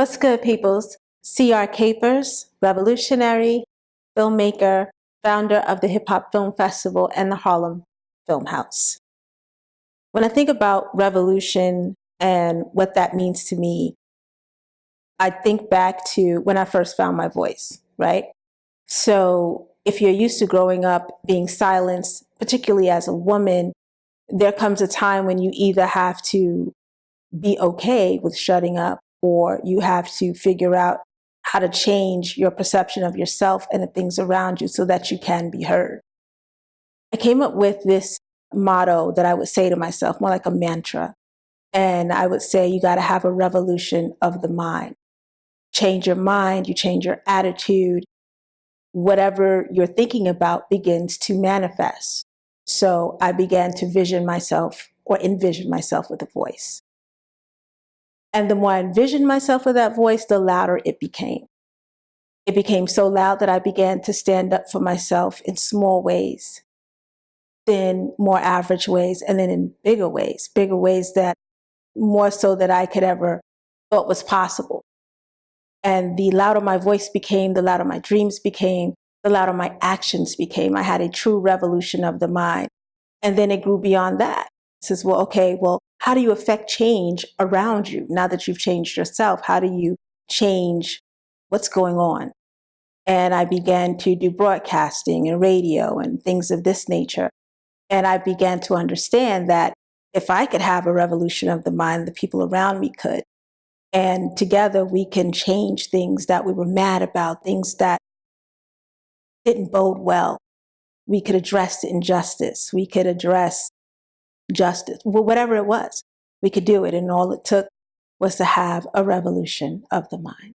What's good, peoples? C.R. Capers, revolutionary, filmmaker, founder of the Hip Hop Film Festival and the Harlem Film House. When I think about revolution and what that means to me, I think back to when I first found my voice, right? So if you're used to growing up being silenced, particularly as a woman, there comes a time when you either have to be okay with shutting up, or you have to figure out how to change your perception of yourself and the things around you so that you can be heard. I came up with this motto that I would say to myself, more like a mantra. And I would say, you got to have a revolution of the mind. Change your mind, you change your attitude. Whatever you're thinking about begins to manifest. So I began to envision myself with a voice. And the more I envisioned myself with that voice, the louder it became. It became so loud that I began to stand up for myself in small ways, then more average ways, and then in bigger ways that more so that I could ever thought was possible. And the louder my voice became, the louder my dreams became, the louder my actions became. I had a true revolution of the mind. And then it grew beyond that. It says, how do you affect change around you now that you've changed yourself? How do you change what's going on? And I began to do broadcasting and radio and things of this nature. And I began to understand that if I could have a revolution of the mind, the people around me could. And together we can change things that we were mad about, things that didn't bode well. We could address the injustice. We could address justice, whatever it was, we could do it. And all it took was to have a revolution of the mind.